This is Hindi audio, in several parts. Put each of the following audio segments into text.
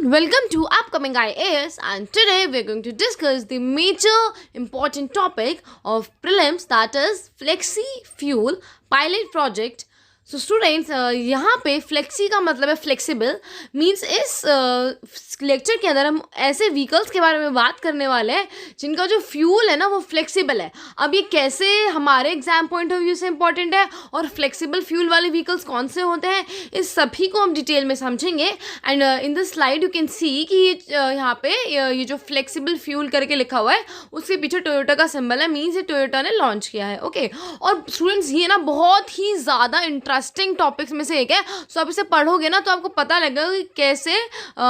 welcome to Upcoming IAS, and today we're going to discuss the major important topic of prelims, that is Flexi Fuel Pilot Project. So students यहाँ पे फ्लेक्सी का मतलब है फ्लेक्सिबल, मीन्स इस लेक्चर के अंदर हम ऐसे व्हीकल्स के बारे में बात करने वाले हैं जिनका जो फ्यूल है ना वो फ्लेक्सिबल है. अब ये कैसे हमारे एग्जाम पॉइंट ऑफ व्यू से इंपॉर्टेंट है और फ्लेक्सिबल फ्यूल वाले व्हीकल्स कौन से होते हैं, इस सभी को हम डिटेल में समझेंगे. And in this slide you can see कि यहाँ पे ये जो फ्लेक्सिबल फ्यूल करके लिखा हुआ है उसके पीछे टोयोटा का सिंबल है, मीन्स ये टोयोटा ने लॉन्च किया है. ओके और स्टूडेंट्स ये ना बहुत ही ज़्यादा इंटरेस्टिंग टॉपिक्स में से एक है. सो आप इसे पढ़ोगे ना तो आपको पता लगेगा कि कैसे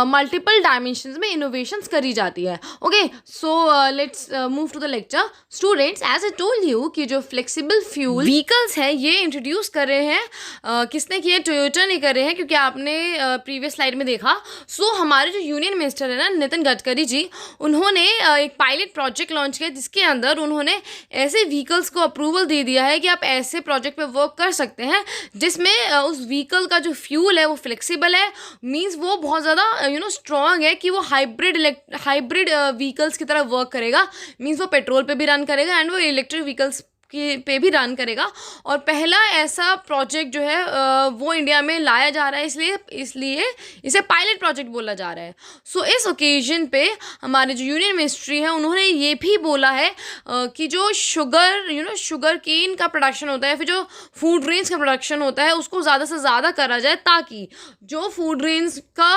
मल्टीपल डायमेंशंस में इनोवेशंस करी जाती है. Okay so let's move to the lecture. Students as I told you कि जो फ्लेक्सिबल फ्यूल व्हीकल्स है ये इंट्रोड्यूस कर रहे हैं, किसने किए? टोयोटा ने कर रहे हैं, क्योंकि आपने प्रीवियस स्लाइड में देखा. सो हमारे जो यूनियन मिनिस्टर है ना नितिन गडकरी जी, उन्होंने एक पायलट प्रोजेक्ट लॉन्च किया जिसके अंदर उन्होंने ऐसे व्हीकल्स को अप्रूवल दे दिया है कि आप ऐसे प्रोजेक्ट पे वर्क कर सकते हैं जिसमें उस व्हीकल का जो फ्यूल है वो फ्लेक्सिबल है, मींस वो बहुत ज़्यादा स्ट्रॉन्ग है कि वो हाइब्रिड व्हीकल्स की तरह वर्क करेगा. मींस वो पेट्रोल पे भी रन करेगा एंड वो इलेक्ट्रिक व्हीकल्स पे भी रन करेगा. और पहला ऐसा प्रोजेक्ट जो है वो इंडिया में लाया जा रहा है, इसलिए इसे पायलट प्रोजेक्ट बोला जा रहा है. सो इस ओकेजन पे हमारे जो यूनियन मिनिस्ट्री है उन्होंने ये भी बोला है कि जो शुगर केन का प्रोडक्शन होता है, फिर जो फूड ग्रेन्स का प्रोडक्शन होता है उसको ज़्यादा से ज़्यादा करा जाए, ताकि जो फूड ग्रेन्स का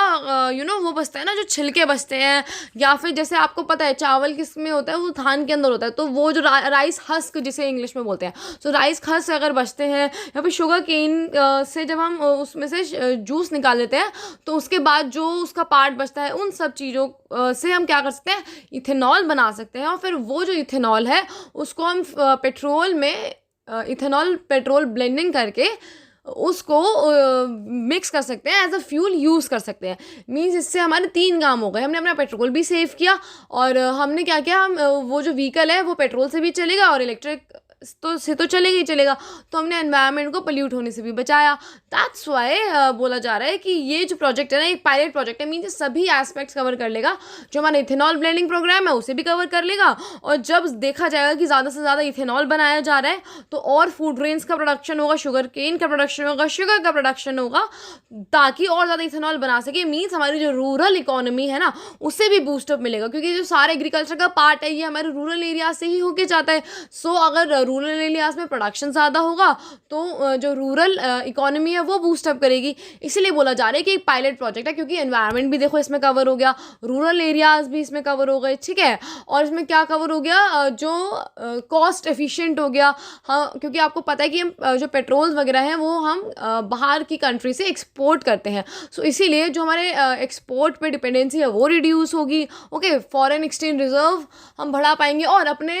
वो बचता है ना, जो छिलके बचते हैं, या फिर जैसे आपको पता है चावल किस में होता है, वो धान के अंदर होता है, तो वो जो राइस हस्क जिसे इंग्लिश में बोलते हैं, सो राइस हस्क अगर बचते हैं या फिर शुगर केन से जब हम उसमें से जूस निकाल लेते हैं तो उसके बाद जो उसका पार्ट बचता है उन सब चीज़ों से हम क्या कर सकते हैं, इथेनॉल बना सकते हैं. और फिर वो जो इथेनॉल है उसको हम पेट्रोल में इथेनॉल पेट्रोल ब्लेंडिंग करके उसको मिक्स कर सकते हैं, एज अ फ्यूल यूज़ कर सकते हैं. मीन्स इससे हमारे 3 काम हो गए. हमने अपना पेट्रोल भी सेव किया और हमने क्या किया, हम वो जो व्हीकल है वो पेट्रोल से भी चलेगा और इलेक्ट्रिक तो चलेगा ही चलेगा, तो हमने एनवायरनमेंट को पोल्यूट होने से भी बचाया. दैट्स वाई बोला जा रहा है कि ये जो प्रोजेक्ट है ना एक पायलट प्रोजेक्ट है, मीन्स सभी एस्पेक्ट्स कवर कर लेगा. जो हमारा इथेनॉल ब्लेंडिंग प्रोग्राम है उसे भी कवर कर लेगा, और जब देखा जाएगा कि ज़्यादा से ज़्यादा इथेनॉल बनाया जा रहा है तो और फूड ग्रेन्स का प्रोडक्शन होगा, शुगर केन का प्रोडक्शन होगा, शुगर का प्रोडक्शन होगा, ताकि और ज़्यादा इथेनॉल बना सके. मीन्स हमारी जो रूरल इकोनॉमी है ना उससे भी बूस्टअप मिलेगा, क्योंकि जो सारे एग्रीकल्चर का पार्ट है ये हमारे रूरल एरिया से ही होके जाता है. सो अगर रूरल एरियाज में प्रोडक्शन ज़्यादा होगा तो जो रूरल इकोनॉमी है वो बूस्टअप करेगी. इसीलिए बोला जा रहा है कि एक पायलट प्रोजेक्ट है, क्योंकि एनवायरनमेंट भी देखो इसमें कवर हो गया, रूरल एरियाज भी इसमें कवर हो गए, ठीक है. और इसमें क्या कवर हो गया, जो कॉस्ट एफिशिएंट हो गया. हाँ, क्योंकि आपको पता है कि हम जो पेट्रोल वगैरह हैं वो हम बाहर की कंट्री से एक्सपोर्ट करते हैं. सो इसीलिए जो हमारे एक्सपोर्ट पे डिपेंडेंसी है वो रिड्यूस होगी. ओके, फॉरेन एक्सचेंज रिजर्व हम बढ़ा पाएंगे और अपने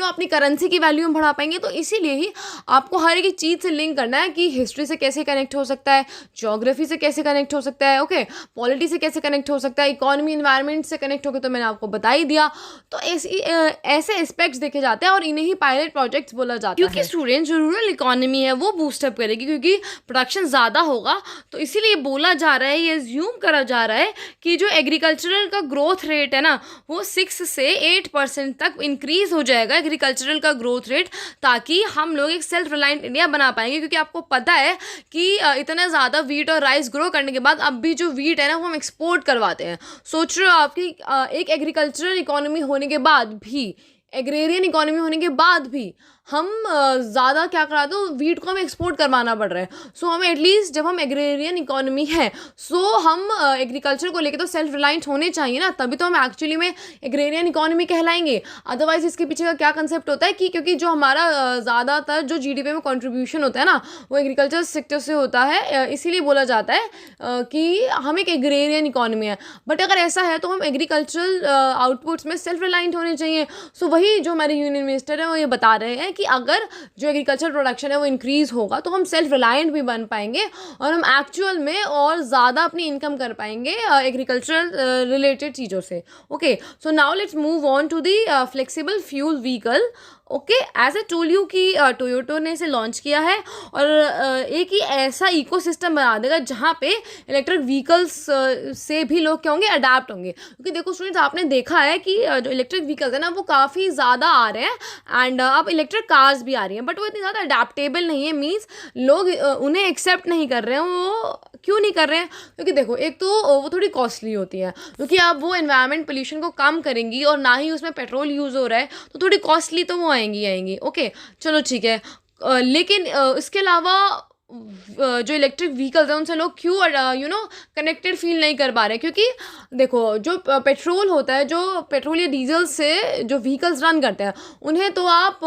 अपनी करेंसी की वैल्यू हम बढ़ा पाएंगे. तो इसीलिए ही आपको हर एक चीज़ से लिंक करना है कि हिस्ट्री से कैसे कनेक्ट हो सकता है, ज्योग्राफी से कैसे कनेक्ट हो सकता है, ओके, पॉलिटी से कैसे कनेक्ट हो सकता है, इकोनॉमी एनवायरनमेंट से कनेक्ट होकर, तो मैंने आपको बता ही दिया. तो ऐसे एस्पेक्ट्स देखे जाते हैं और इन्हें ही पायलट प्रोजेक्ट्स बोला जाता है, क्योंकि स्टूडेंट जो रूरल इकोनॉमी है वो बूस्टअप करेगी, क्योंकि प्रोडक्शन ज़्यादा होगा. तो इसीलिए बोला जा रहा है, ये एज्यूम करा जा रहा है कि जो एग्रीकल्चरल का ग्रोथ रेट है ना वो 6 से 8% तक इंक्रीज हो जाएगा, एग्रीकल्चरल का ग्रोथ रेट, ताकि हम लोग एक सेल्फ रिलायंट इंडिया बना पाएंगे. क्योंकि आपको पता है कि इतना ज़्यादा वीट और राइस ग्रो करने के बाद अब भी जो वीट है ना वो हम एक्सपोर्ट करवाते हैं. सोच रहे हो आपकी एक एग्रीकल्चरल इकोनॉमी होने के बाद भी, एग्रेरियन इकोनॉमी होने के बाद भी हम ज़्यादा क्या कराते हो, वीट को हमें एक्सपोर्ट करवाना पड़ रहा है. सो हमें एटलीस्ट जब हम एग्रेरियन इकोनॉमी है सो हम एग्रीकल्चर को लेके तो सेल्फ रिलायंट होने चाहिए ना, तभी तो हम एक्चुअली में एग्रेरियन इकोनॉमी कहलाएंगे. अदरवाइज इसके पीछे का क्या कंसेप्ट होता है कि क्योंकि जो हमारा ज़्यादातर जो जीडीपी में कंट्रीब्यूशन होता है ना वो एग्रीकल्चर सेक्टर से होता है, इसीलिए बोला जाता है कि हम एक एग्रेरियन इकोनॉमी है. बट अगर ऐसा है तो हम एग्रीकल्चरल आउटपुट्स में सेल्फ रिलायंट होने चाहिए. सो वही जो हमारे यूनियन मिनिस्टर है वो ये बता रहे हैं कि अगर जो एग्रीकल्चर प्रोडक्शन है वो इंक्रीज़ होगा तो हम सेल्फ रिलायंट भी बन पाएंगे और हम एक्चुअल में और ज़्यादा अपनी इनकम कर पाएंगे एग्रीकल्चरल रिलेटेड चीज़ों से. Okay, so now let's move on to the flexible fuel vehicle. Okay, as I told you कि टोयोटो ने इसे लॉन्च किया है और एक ही ऐसा इकोसिस्टम बना देगा जहाँ पे इलेक्ट्रिक व्हीकल्स से भी लोग क्या होंगे, अडाप्ट होंगे. क्योंकि देखो स्टूडेंट्स, आपने देखा है कि जो इलेक्ट्रिक व्हीकल्स है ना वो काफ़ी ज़्यादा आ रहे हैं एंड अब इलेक्ट्रिक कार्स भी आ रही हैं, बट वो इतनी ज़्यादा अडेप्टेबल नहीं है. मीन्स लोग उन्हें एक्सेप्ट नहीं कर रहे हैं. वो क्यों नहीं कर रहे हैं? क्योंकि देखो, एक तो वो थोड़ी कॉस्टली होती है, क्योंकि अब वो एनवायरनमेंट पोल्यूशन को कम करेंगी और ना ही उसमें पेट्रोल यूज़ हो रहा है, तो थोड़ी कॉस्टली तो वो आएंगी. ओके, चलो ठीक है. लेकिन इसके अलावा जो इलेक्ट्रिक व्हीकल्स हैं उनसे लोग क्यों कनेक्टेड फील नहीं कर पा रहे? क्योंकि देखो, जो पेट्रोल होता है, जो पेट्रोल या डीजल से जो व्हीकल्स रन करते हैं उन्हें तो आप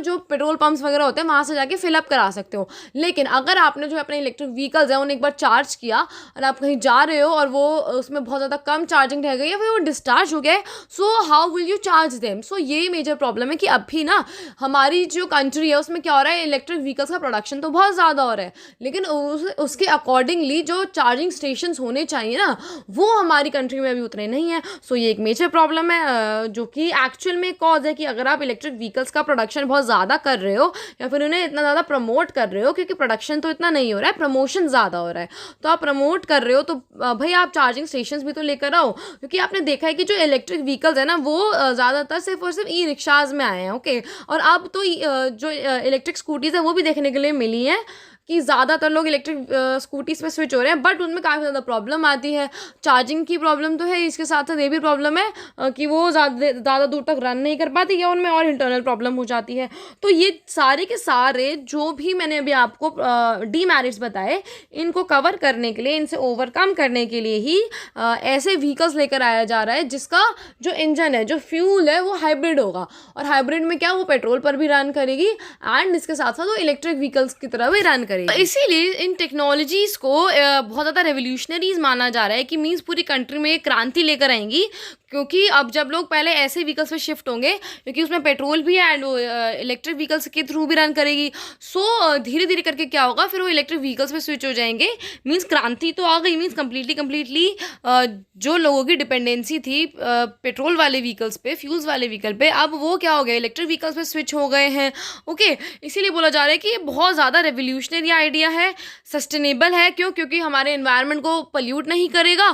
जो पेट्रोल पंप्स वगैरह होते हैं वहाँ से जाके फिलअप करा सकते हो. लेकिन अगर आपने जो अपने इलेक्ट्रिक व्हीकल्स हैं उन्हें एक बार चार्ज किया और आप कहीं जा रहे हो और वो उसमें बहुत ज़्यादा कम चार्जिंग रह गई या फिर वो डिस्चार्ज हो गया है, so how will you charge them? So ये मेजर प्रॉब्लम है कि अभी ना हमारी जो कंट्री है उसमें क्या हो रहा है, इलेक्ट्रिक व्हीकल्स का प्रोडक्शन तो बहुत ज़्यादा हो रहा है, लेकिन उसके अकॉर्डिंगली जो चार्जिंग स्टेशंस होने चाहिए ना वो हमारी कंट्री में अभी उतने नहीं है. सो ये एक मेजर प्रॉब्लम है जो कि एक्चुअल में कॉज है कि अगर आप इलेक्ट्रिक व्हीकल्स का प्रोडक्शन बहुत ज़्यादा कर रहे हो या फिर उन्हें इतना ज़्यादा प्रमोट कर रहे हो, क्योंकि प्रोडक्शन तो इतना नहीं हो रहा है, प्रमोशन ज़्यादा हो रहा है, तो आप प्रमोट कर रहे हो तो भाई आप चार्जिंग स्टेशंस भी तो लेकर आओ. क्योंकि आपने देखा है कि जो इलेक्ट्रिक व्हीकल्स है ना वो ज़्यादातर सिर्फ और सिर्फ ई रिक्शाज में आए हैं. ओके, और अब तो जो इलेक्ट्रिक स्कूटीज़ है वो भी देखने के लिए मिली हैं कि ज़्यादातर लोग इलेक्ट्रिक स्कूटीज़ पे स्विच हो रहे हैं, बट उनमें काफ़ी ज़्यादा प्रॉब्लम आती है. चार्जिंग की प्रॉब्लम तो है, इसके साथ साथ ये भी प्रॉब्लम है कि वो ज़्यादा दूर तक रन नहीं कर पाती या उनमें और इंटरनल प्रॉब्लम हो जाती है. तो ये सारे के सारे जो भी मैंने अभी आपको डीमेरिट्स बताए, इनको कवर करने के लिए, इनसे ओवरकम करने के लिए ही ऐसे व्हीकल्स लेकर आया जा रहा है जिसका जो इंजन है, जो फ्यूल है, वो हाइब्रिड होगा. और हाइब्रिड में क्या, वो पेट्रोल पर भी रन करेगी एंड इसके साथ साथ वो इलेक्ट्रिक व्हीकल्स की तरह भी रन करेगी. इसीलिए इन टेक्नोलॉजीज़ को बहुत ज़्यादा रेवोल्यूशनरीज माना जा रहा है कि मीन्स पूरी कंट्री में एक क्रांति लेकर आएंगी. क्योंकि अब जब लोग पहले ऐसे व्हीकल्स पे शिफ्ट होंगे, क्योंकि उसमें पेट्रोल भी है एंड इलेक्ट्रिक व्हीकल्स के थ्रू भी रन करेगी, सो धीरे धीरे करके क्या होगा, फिर वो इलेक्ट्रिक व्हीकल्स पे स्विच हो जाएंगे. मीन्स क्रांति तो आ गई. मीन्स कम्प्लीटली जो लोगों की डिपेंडेंसी थी पेट्रोल वाले व्हीकल्स पे, फ्यूल्स वाले व्हीकल पे, अब वो क्या हो गया, इलेक्ट्रिक व्हीकल्स पे स्विच हो गए हैं. ओके, इसीलिए बोला जा रहा है कि ये बहुत ज़्यादा रेवोल्यूशनरी आइडिया है, सस्टेनेबल है. क्यों? क्योंकि हमारे एनवायरनमेंट को पोल्यूट नहीं करेगा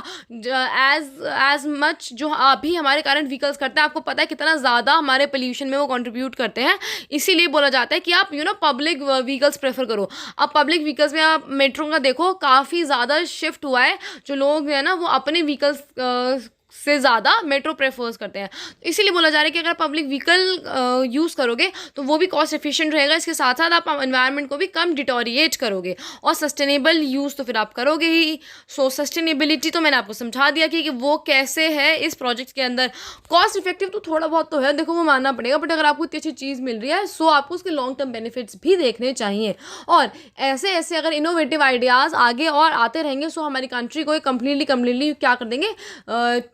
एज मच जो अभी हमारे करंट व्हीकल्स करते हैं. आपको पता है कितना ज़्यादा हमारे पोल्यूशन में वो कंट्रीब्यूट करते हैं. इसीलिए बोला जाता है कि आप पब्लिक व्हीकल्स प्रेफर करो. अब पब्लिक व्हीकल्स में आप मेट्रो का देखो, काफ़ी ज़्यादा शिफ्ट हुआ है. जो लोग हैं ना वो अपने व्हीकल्स से ज़्यादा मेट्रो प्रेफर्स करते हैं. इसीलिए बोला जा रहा है कि अगर पब्लिक व्हीकल यूज़ करोगे तो वो भी कॉस्ट एफिशिएंट रहेगा. इसके साथ साथ आप एनवायरनमेंट को भी कम डिटोरिएट करोगे और सस्टेनेबल यूज़ तो फिर आप करोगे ही. सो सस्टेनेबिलिटी तो मैंने आपको समझा दिया कि वो कैसे है इस प्रोजेक्ट के अंदर. कॉस्ट इफेक्टिव तो थोड़ा बहुत तो है, देखो वो मानना पड़ेगा, बट अगर आपको इतनी अच्छी चीज़ मिल रही है सो आपको उसके लॉन्ग टर्म बेनिफिट्स भी देखने चाहिए. और ऐसे ऐसे अगर इनोवेटिव आइडियाज़ आगे और आते रहेंगे सो हमारी कंट्री को कम्प्लीटली क्या कर देंगे,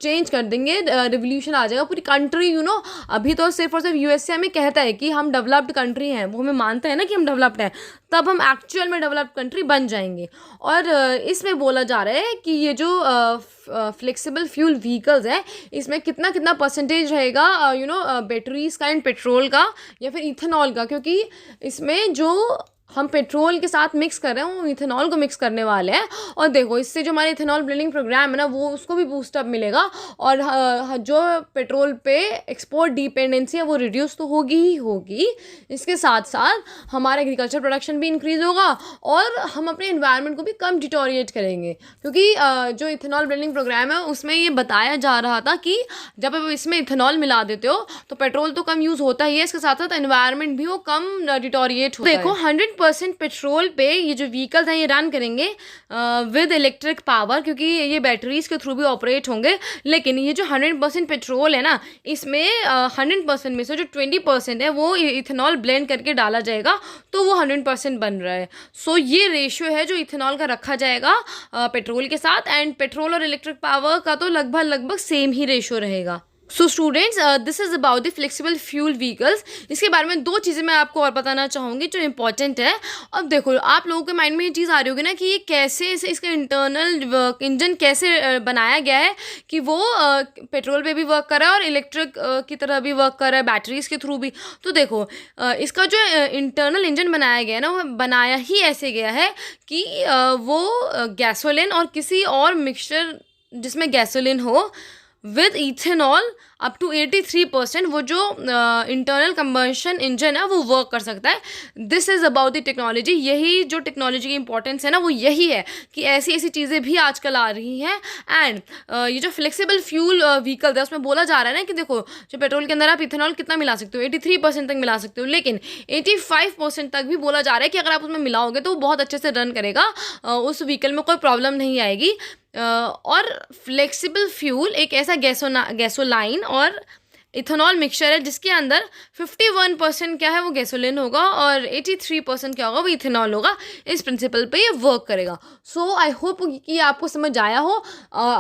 चेंज कर देंगे. रिवोल्यूशन आ जाएगा पूरी कंट्री. अभी तो सिर्फ और सिर्फ यूएसए हमें कहता है कि हम डेवलप्ड कंट्री हैं, वो हमें मानते हैं ना कि हम डेवलप्ड हैं, तब हम एक्चुअल में डेवलप्ड कंट्री बन जाएंगे. और इसमें बोला जा रहा है कि ये जो फ्लेक्सिबल फ्यूल व्हीकल्स है इसमें कितना कितना परसेंटेज रहेगा बैटरीज का एंड पेट्रोल का या फिर इथेनॉल का. क्योंकि इसमें जो हम पेट्रोल के साथ मिक्स कर रहे हैं वो इथेनॉल को मिक्स करने वाले हैं. और देखो, इससे जो हमारे इथेनॉल ब्लेंडिंग प्रोग्राम है ना वो उसको भी बूस्टअप मिलेगा और जो पेट्रोल पे एक्सपोर्ट डिपेंडेंसी है वो रिड्यूस तो होगी ही होगी. इसके साथ साथ हमारा एग्रीकल्चर प्रोडक्शन भी इंक्रीज़ होगा और हम अपने एनवायरनमेंट को भी कम डिटोरिएट करेंगे. क्योंकि जो इथेनॉल ब्लेंडिंग प्रोग्राम है उसमें ये बताया जा रहा था कि जब आप इसमें इथेनॉल मिला देते हो तो पेट्रोल तो कम यूज़ होता ही है, इसके साथ साथ एनवायरनमेंट भी वो कम डिटोरिएट होता है. देखो, 100% पेट्रोल पे ये जो व्हीकल्स हैं ये रन करेंगे विद इलेक्ट्रिक पावर, क्योंकि ये बैटरीज के थ्रू भी ऑपरेट होंगे. लेकिन ये जो 100% पेट्रोल है ना, इसमें 100% में से जो 20% है वो इथेनॉल ब्लेंड करके डाला जाएगा, तो वो 100% बन रहा है. सो ये रेशियो है जो इथेनॉल का रखा जाएगा पेट्रोल के साथ. एंड पेट्रोल और इलेक्ट्रिक पावर का तो लगभग सेम ही रेशियो रहेगा. So students, this is about the flexible fuel vehicles. इसके बारे में दो चीज़ें मैं आपको और बताना चाहूँगी जो इंपॉर्टेंट है। अब देखो, आप लोगों के माइंड में ये चीज़ आ रही होगी ना कि ये कैसे इसका इंटरनल इंजन कैसे बनाया गया है कि वो पेट्रोल पे भी वर्क कर रहा है और इलेक्ट्रिक की तरह भी वर्क कर रहा है, बैटरीज के थ्रू भी। तो देखो, इसका जो इंटरनल इंजन बनाया गया है ना, वो बनाया ही ऐसे गया है कि वो गैसोलिन और किसी और मिक्सचर जिसमें गैसोलिन हो विद इथेनॉल अप टू 83% वो जो इंटरनल कंबशन इंजन है वो वर्क कर सकता है। This is about the technology. यही जो टेक्नोलॉजी की इंपॉर्टेंस है ना, वो यही है कि ऐसी ऐसी चीज़ें भी आजकल आ रही हैं। एंड ये जो फ्लेक्सिबल फ्यूल व्हीकल है उसमें बोला जा रहा है ना कि देखो, जो पेट्रोल के अंदर आप इथेनॉल कितना मिला सकते हो, 83% तक मिला सकते हो, लेकिन 85% तक भी बोला जा रहा है कि अगर आप उसमें मिलाओगे तो वो बहुत अच्छे से रन करेगा, उस व्हीकल में कोई प्रॉब्लम नहीं आएगी। और फ्लेक्सिबल फ्यूल एक ऐसा गैसोलाइन और इथेनॉल मिक्सचर है जिसके अंदर 51% क्या है वो गैसोलिन होगा और 83% क्या होगा वो इथेनॉल होगा। इस प्रिंसिपल पे ये वर्क करेगा। सो आई होप कि आपको समझ आया हो।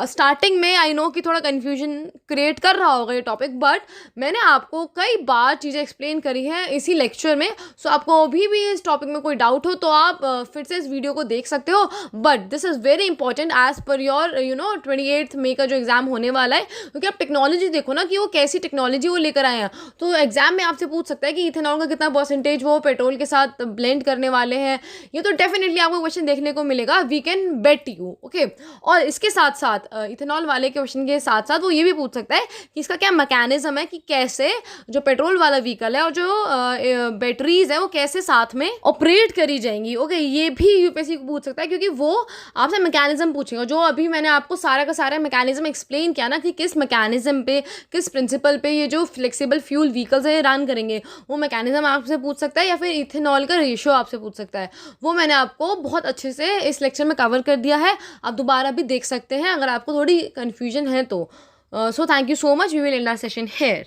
स्टार्टिंग में आई नो कि थोड़ा कन्फ्यूजन क्रिएट कर रहा होगा ये टॉपिक, बट मैंने आपको कई बार चीज़ें एक्सप्लेन करी हैं इसी लेक्चर में। सो आपको अभी भी इस टॉपिक में कोई डाउट हो तो आप फिर से इस वीडियो को देख सकते हो। But this is very important as per your 28 मई का जो एग्ज़ाम होने वाला है, क्योंकि आप टेक्नोलॉजी देखो ना कि वो कैसी टेक्नोलॉजी वो लेकर आए हैं। तो एग्जाम में आपसे पूछ सकता है कि इथेनॉल का कितना परसेंटेज वो पेट्रोल के साथ ब्लेंड करने वाले हैं। ये तो डेफिनेटली आपको क्वेश्चन देखने को मिलेगा, we can bet you, okay. और इसके साथ साथ इथेनॉल वाले क्वेश्चन के साथ साथ वो ये भी पूछ सकता है कि इसका क्या मैकेनिज्म है, कि कैसे जो पेट्रोल वाला व्हीकल है और जो बैटरीज है वो कैसे साथ में ऑपरेट करी जाएंगी, ओके। ये भी यूपीएससी को पूछ सकता है, क्योंकि वो आपसे मैकेनिज्म पूछेगा जो अभी मैंने आपको सारा का सारा मैकेनिज्म एक्सप्लेन किया ना, कि किस मैकेनिज्म पे, किस प्रिंसिपल पे ये जो फ्लेक्सिबल फ्यूल व्हीकल्स है रन करेंगे। वो मैकेनिज्म आपसे पूछ सकता है या फिर इथेनॉल का रेशियो आपसे पूछ सकता है। वो मैंने आपको बहुत अच्छे से इस लेक्चर में कवर कर दिया है। आप दोबारा भी देख सकते हैं अगर आपको थोड़ी कन्फ्यूजन है तो। So thank you so much, we will end our session here.